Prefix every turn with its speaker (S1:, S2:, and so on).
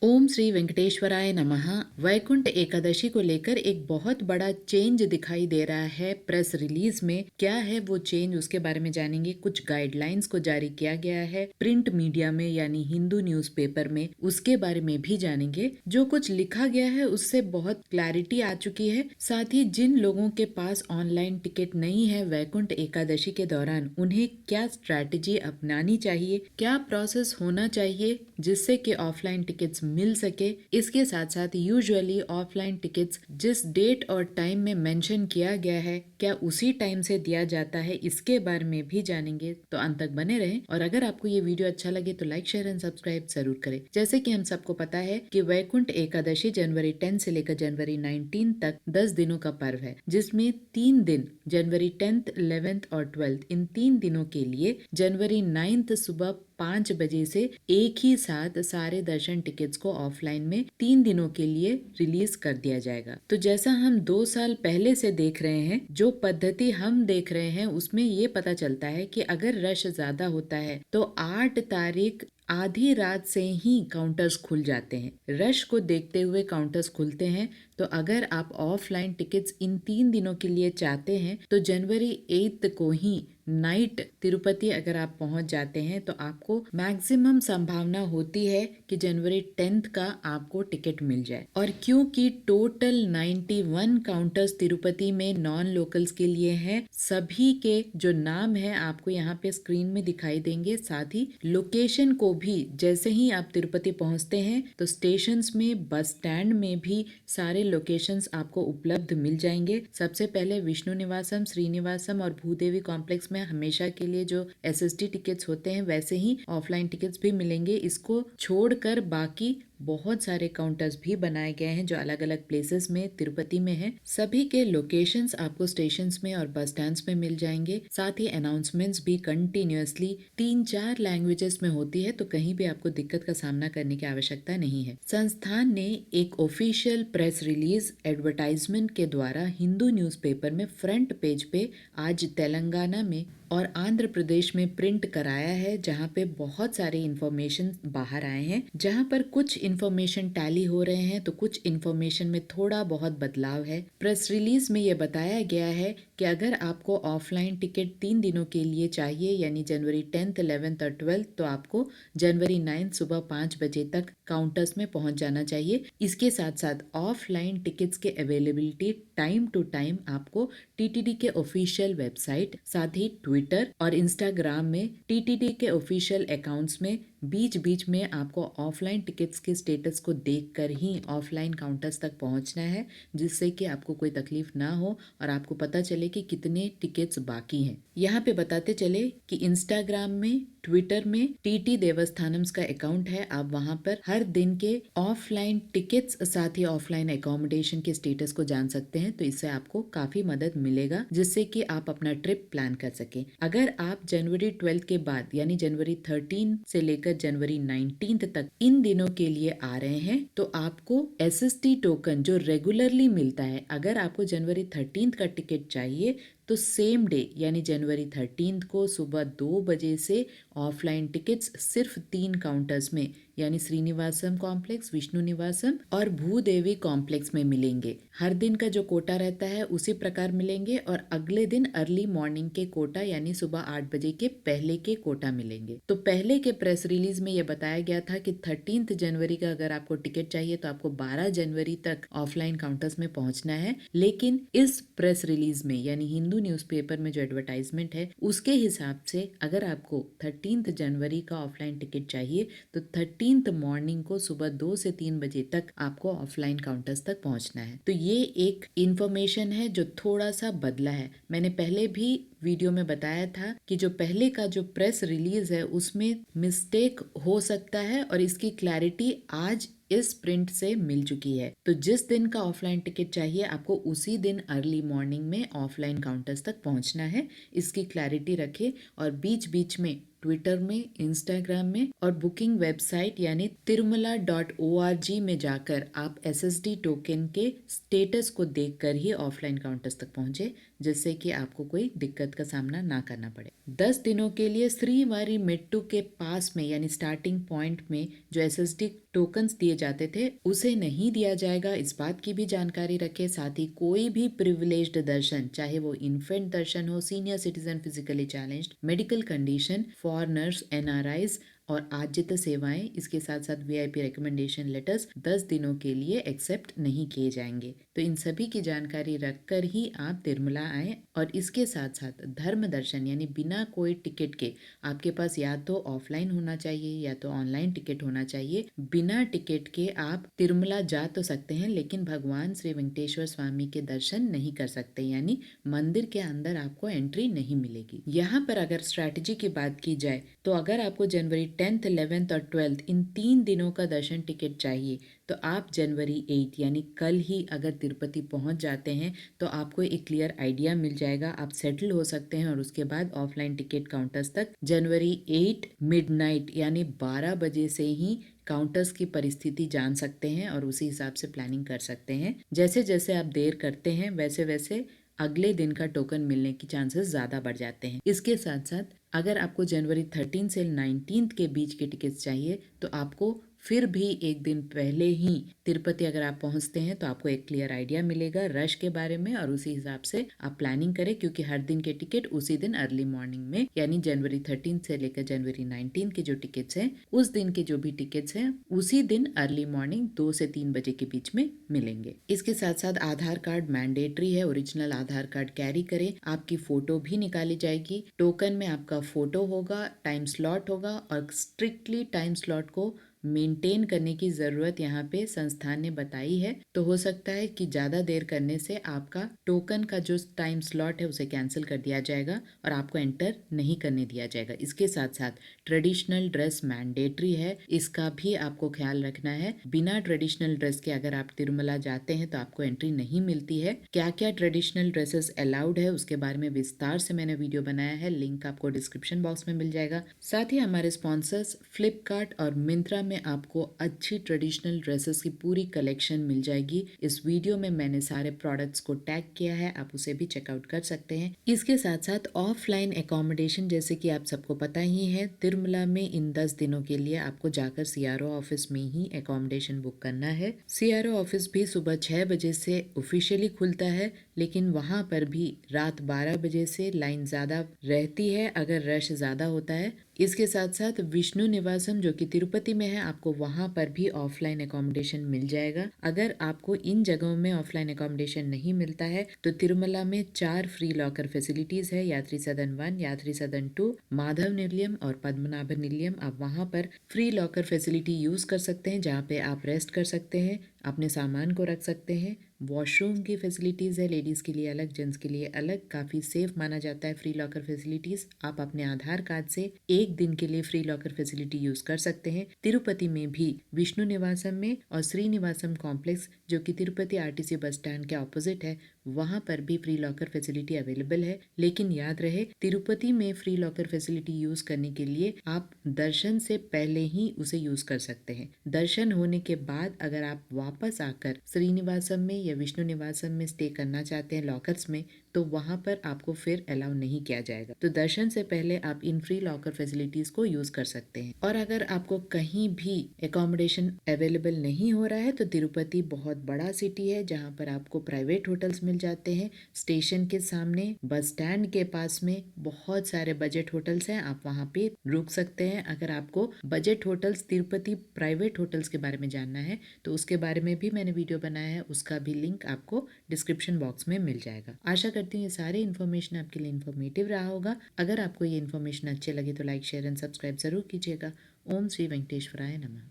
S1: ओम श्री वेंकटेश्वराय नमः। वैकुंठ एकादशी को लेकर एक बहुत बड़ा चेंज दिखाई दे रहा है प्रेस रिलीज में। क्या है वो चेंज, उसके बारे में जानेंगे। कुछ गाइडलाइंस को जारी किया गया है प्रिंट मीडिया में यानी हिंदू न्यूज़पेपर में, उसके बारे में भी जानेंगे। जो कुछ लिखा गया है उससे बहुत क्लैरिटी आ चुकी है। साथ ही जिन लोगों के पास ऑनलाइन टिकट नहीं है वैकुंठ एकादशी के दौरान, उन्हें क्या स्ट्रैटेजी अपनानी चाहिए, क्या प्रोसेस होना चाहिए जिससे कि ऑफलाइन टिकट्स मिल सके। इसके साथ साथ यूजुअली ऑफलाइन टिकट्स जिस डेट और टाइम में मेंशन किया गया है, क्या उसी टाइम से दिया जाता है, इसके बारे में भी जानेंगे। तो अंत तक बने रहें। और अगर आपको ये वीडियो अच्छा लगे तो लाइक, शेयर एंड सब्सक्राइब जरूर करें। जैसे कि हम सबको पता है कि वैकुंठ एकादशी जनवरी 10 से लेकर जनवरी 19 तक 10 दिनों का पर्व है, जिसमें 3 दिन जनवरी 10th, 11th और 12th, इन 3 दिनों के लिए जनवरी 9 सुबह 5 बजे से एक ही साथ सारे दर्शन टिकट्स को ऑफलाइन में 3 दिनों के लिए रिलीज कर दिया जाएगा। तो जैसा हम 2 साल पहले से देख रहे हैं, जो पद्धति हम देख रहे हैं उसमें ये पता चलता है कि अगर रश ज्यादा होता है तो 8 तारीख आधी रात से ही काउंटर्स खुल जाते हैं। रश को देखते हुए काउंटर्स खुलते हैं। तो अगर आप ऑफलाइन टिकट्स इन 3 दिनों के लिए चाहते हैं तो जनवरी 8 को ही नाइट तिरुपति अगर आप पहुंच जाते हैं तो आपको मैक्सिमम संभावना होती है कि जनवरी 10 का आपको टिकट मिल जाए। और क्योंकि टोटल 91 काउंटर्स तिरुपति में नॉन लोकल्स के लिए हैं, सभी के जो नाम है आपको यहाँ पे स्क्रीन में दिखाई देंगे। साथ ही लोकेशन को भी जैसे ही आप तिरुपति पहुंचते हैं तो स्टेशंस में, बस स्टैंड में भी सारे लोकेशंस आपको उपलब्ध मिल जाएंगे। सबसे पहले विष्णु निवासम, श्रीनिवासम और भूदेवी कॉम्प्लेक्स में हमेशा के लिए जो एसएसटी टिकट्स होते हैं वैसे ही ऑफलाइन टिकट्स भी मिलेंगे। इसको छोड़कर बाकी बहुत सारे काउंटर्स भी बनाए गए हैं जो अलग अलग प्लेसेस में तिरुपति में हैं। सभी के लोकेशंस आपको स्टेशंस में और बस स्टैंड्स में मिल जाएंगे। साथ ही अनाउंसमेंट्स भी कंटिन्यूअसली 3-4 लैंग्वेजेस में होती है, तो कहीं भी आपको दिक्कत का सामना करने की आवश्यकता नहीं है। संस्थान ने एक ऑफिशियल प्रेस रिलीज एडवर्टाइजमेंट के द्वारा हिंदू न्यूज़पेपर में फ्रंट पेज पे आज तेलंगाना में और आंध्र प्रदेश में प्रिंट कराया है, जहां पे बहुत सारे इंफॉर्मेशन बाहर आए हैं। जहां पर कुछ इंफॉर्मेशन टैली हो रहे हैं तो कुछ इंफॉर्मेशन में थोड़ा बहुत बदलाव है। प्रेस रिलीज में ये बताया गया है कि अगर आपको ऑफलाइन टिकट 3 दिनों के लिए चाहिए यानी जनवरी 10th, 11th और 12th, तो आपको जनवरी 9 सुबह 5 बजे तक काउंटर्स में पहुंच जाना चाहिए। इसके साथ साथ ऑफलाइन टिकट्स के अवेलेबिलिटी टाइम टू टाइम आपको टीटीडी के ऑफिशियल वेबसाइट, साथ ही ट्विटर और इंस्टाग्राम में टीटीडी के ऑफिशियल अकाउंट्स में बीच बीच में आपको ऑफलाइन टिकट्स के स्टेटस को देखकर ही ऑफलाइन काउंटर्स तक पहुंचना है, जिससे कि आपको कोई तकलीफ ना हो और आपको पता चले कि कितने टिकट्स बाकी हैं। यहाँ पे बताते चले कि इंस्टाग्राम में, ट्विटर में टीटी देवस्थानम्स का अकाउंट है। आप वहां पर हर दिन के ऑफलाइन टिकट्स, साथ ही ऑफलाइन एकोमोडेशन के स्टेटस को जान सकते हैं। तो इससे आपको काफी मदद मिलेगा, जिससे कि आप अपना ट्रिप प्लान कर सके। अगर आप जनवरी 12 के बाद यानी जनवरी 13 से लेकर जनवरी 19 तक इन दिनों के लिए आ रहे हैं तो आपको एसएसटी टोकन जो रेगुलरली मिलता है, अगर आपको जनवरी 13 का टिकट चाहिए तो सेम डे यानी जनवरी 13 को सुबह 2 बजे से ऑफलाइन टिकट्स सिर्फ 3 काउंटर्स में यानी श्रीनिवासम कॉम्प्लेक्स, विष्णु निवासम और भूदेवी कॉम्प्लेक्स में मिलेंगे। हर दिन का जो कोटा रहता है उसी प्रकार मिलेंगे और अगले दिन अर्ली मॉर्निंग के कोटा यानी सुबह 8 बजे के पहले के कोटा मिलेंगे। तो पहले के प्रेस रिलीज में यह बताया गया था कि 13 जनवरी का अगर आपको टिकट चाहिए तो आपको 12 जनवरी तक ऑफलाइन काउंटर्स में पहुंचना है। लेकिन इस प्रेस रिलीज में यानी हिंदू न्यूज़पेपर में जो एडवर्टाइजमेंट है उसके हिसाब से अगर आपको 13 जनवरी का ऑफलाइन टिकट चाहिए तो 13 मॉर्निंग को सुबह 2 से 3 बजे तक आपको ऑफलाइन काउंटर्स तक पहुंचना है। तो ये एक इंफॉर्मेशन है जो थोड़ा सा बदला है। मैंने पहले भी वीडियो में बताया था कि जो पहले का जो प्रेस रिलीज है उसमें मिस्टेक हो सकता है और इसकी क्लैरिटी आज इस प्रिंट से मिल चुकी है। तो जिस दिन का ऑफलाइन टिकट चाहिए आपको उसी दिन अर्ली मॉर्निंग में ऑफलाइन काउंटर्स तक पहुंचना है। इसकी क्लैरिटी रखें और बीच बीच में ट्विटर में, इंस्टाग्राम में और बुकिंग वेबसाइट यानी tirumala.org में जाकर आप SSD टोकन के स्टेटस को देखकर ही ऑफलाइन काउंटर्स तक पहुंचे, जिससे कि आपको कोई दिक्कत का सामना ना करना पड़े। 10 दिनों के लिए श्रीवारी मेट्टू के पास में यानी स्टार्टिंग पॉइंट में जो SSD टोकन्स दिए जाते थे उसे नहीं दिया जाएगा, इस बात की भी जानकारी रखें। साथ ही कोई भी प्रिविलेज्ड दर्शन, चाहे वो इन्फेंट दर्शन हो, senior citizen, physically challenged, medical condition, foreigners, NRIs और आज्यत सेवाएं, इसके साथ साथ VIP रिकमेंडेशन लेटर्स 10 दिनों के लिए एक्सेप्ट नहीं किए जाएंगे। तो इन सभी की जानकारी रखकर ही आप तिरुमला आए। और इसके साथ साथ धर्म दर्शन यानी बिना कोई टिकट के, आपके पास या तो ऑफलाइन होना चाहिए या तो ऑनलाइन टिकट होना चाहिए। बिना टिकट के आप तिरुमला जा तो सकते हैं, लेकिन भगवान श्री वेंकटेश्वर स्वामी के दर्शन नहीं कर सकते, यानी मंदिर के अंदर आपको एंट्री नहीं मिलेगी। यहाँ पर अगर स्ट्रैटेजी की बात की जाए तो अगर आपको जनवरी 10th, 11th और 12th इन 3 दिनों का दर्शन टिकट चाहिए तो आप जनवरी 8 यानी कल ही अगर तिरुपति पहुंच जाते हैं तो आपको एक क्लियर आइडिया मिल जाएगा, आप सेटल हो सकते हैं और उसके बाद ऑफलाइन टिकट काउंटर्स तक जनवरी 8 मिडनाइट यानी 12 बजे से ही काउंटर्स की परिस्थिति जान सकते हैं और उसी हिसाब से प्लानिंग कर सकते हैं। जैसे जैसे आप देर करते हैं वैसे वैसे अगले दिन का टोकन मिलने की चांसेस ज्यादा बढ़ जाते हैं। इसके साथ साथ अगर आपको जनवरी 13 से 19 के बीच के टिकट्स चाहिए तो आपको फिर भी एक दिन पहले ही तिरुपति अगर आप पहुंचते हैं तो आपको एक क्लियर आइडिया मिलेगा रश के बारे में और उसी हिसाब से आप प्लानिंग करें, क्योंकि हर दिन के टिकट उसी दिन अर्ली मॉर्निंग में यानी जनवरी 13 से लेकर जनवरी 19 के जो टिकट्स हैं उस दिन के जो भी टिकट्स हैं उसी दिन अर्ली मॉर्निंग 2 से 3 बजे के बीच में मिलेंगे। इसके साथ साथ आधार कार्ड मैंडेटरी है, ओरिजिनल आधार कार्ड कैरी करें। आपकी फोटो भी निकाली जाएगी, टोकन में आपका फोटो होगा, टाइम स्लॉट होगा और स्ट्रिक्टली टाइम स्लॉट को मेंटेन करने की जरूरत यहाँ पे संस्थान ने बताई है। तो हो सकता है कि ज्यादा देर करने से आपका टोकन का जो टाइम स्लॉट है उसे कैंसिल कर दिया जाएगा और आपको एंटर नहीं करने दिया जाएगा। इसके साथ साथ ट्रेडिशनल ड्रेस मैंडेटरी है, इसका भी आपको ख्याल रखना है। बिना ट्रेडिशनल ड्रेस के अगर आप तिरुमला जाते हैं तो आपको एंट्री नहीं मिलती है। क्या क्या ट्रेडिशनल ड्रेसेस अलाउड है उसके बारे में विस्तार से मैंने वीडियो बनाया है, लिंक आपको डिस्क्रिप्शन बॉक्स में मिल जाएगा। साथ ही हमारे स्पॉन्सर्स फ्लिपकार्ट और मिंत्रा में आपको अच्छी ट्रेडिशनल ड्रेसेस की पूरी कलेक्शन मिल जाएगी। इस वीडियो में मैंने सारे प्रोडक्ट्स को टैग किया है, आप उसे भी चेकआउट कर सकते हैं। इसके साथ साथ ऑफलाइन एकोमोडेशन, जैसे कि आप सबको पता ही है, तिरुमला में इन 10 दिनों के लिए आपको जाकर CRO ऑफिस में ही एकोमोडेशन बुक करना है। CRO ऑफिस भी सुबह 6 बजे से ऑफिशियली खुलता है, लेकिन वहां पर भी रात 12 बजे से लाइन ज्यादा रहती है अगर रश ज्यादा होता है। इसके साथ साथ विष्णु निवासम जो कि तिरुपति में है, आपको वहां पर भी ऑफलाइन एकोमोडेशन मिल जाएगा। अगर आपको इन जगहों में ऑफलाइन एकोमोडेशन नहीं मिलता है तो तिरुमला में 4 फ्री लॉकर फैसिलिटीज है, यात्री सदन 1, यात्री सदन 2, माधव निलयम और पद्मनाभ निलयम। आप वहां पर फ्री लॉकर फैसिलिटी यूज कर सकते हैं, जहाँ पे आप रेस्ट कर सकते हैं, अपने सामान को रख सकते हैं। वॉशरूम की फैसिलिटीज है, लेडीज के लिए अलग, जेंट्स के लिए अलग, काफी सेफ माना जाता है फ्री लॉकर फैसिलिटीज। आप अपने आधार कार्ड से एक दिन के लिए फ्री लॉकर फैसिलिटी यूज कर सकते हैं। तिरुपति में भी विष्णु निवासम में और श्रीनिवासम कॉम्प्लेक्स जो कि तिरुपति RTC बस स्टैंड के ऑपोजिट है, वहां पर भी फ्री लॉकर फैसिलिटी अवेलेबल है। लेकिन याद रहे, तिरुपति में फ्री लॉकर फैसिलिटी यूज करने के लिए आप दर्शन से पहले ही उसे यूज कर सकते हैं। दर्शन होने के बाद अगर आप वापस आकर श्रीनिवासम में या विष्णु निवासम में स्टे करना चाहते हैं लॉकर्स में, तो वहां पर आपको फिर अलाउ नहीं किया जाएगा। तो दर्शन से पहले आप इन फ्री लॉकर फैसिलिटीज को यूज कर सकते हैं। और अगर आपको कहीं भी एकोमोडेशन अवेलेबल नहीं हो रहा है तो तिरुपति बहुत बड़ा सिटी है, जहां पर आपको प्राइवेट होटल्स मिल जाते हैं। स्टेशन के सामने बस स्टैंड के पास में बहुत सारे बजट होटल्स हैं, आप वहां पे रुक सकते हैं। अगर आपको budget hotels, Tirupati private hotels के बारे में जानना है तो उसके बारे में भी मैंने वीडियो बनाया है, उसका भी लिंक आपको डिस्क्रिप्शन बॉक्स में मिल जाएगा। आशा करती हूँ ये सारे इन्फॉर्मेशन आपके लिए इन्फॉर्मेटिव रहा होगा। अगर आपको ये इन्फॉर्मेशन अच्छे लगे तो लाइक, शेयर एंड सब्सक्राइब जरूर कीजिएगा। ओम श्री वेंकटेश्वराय नमः।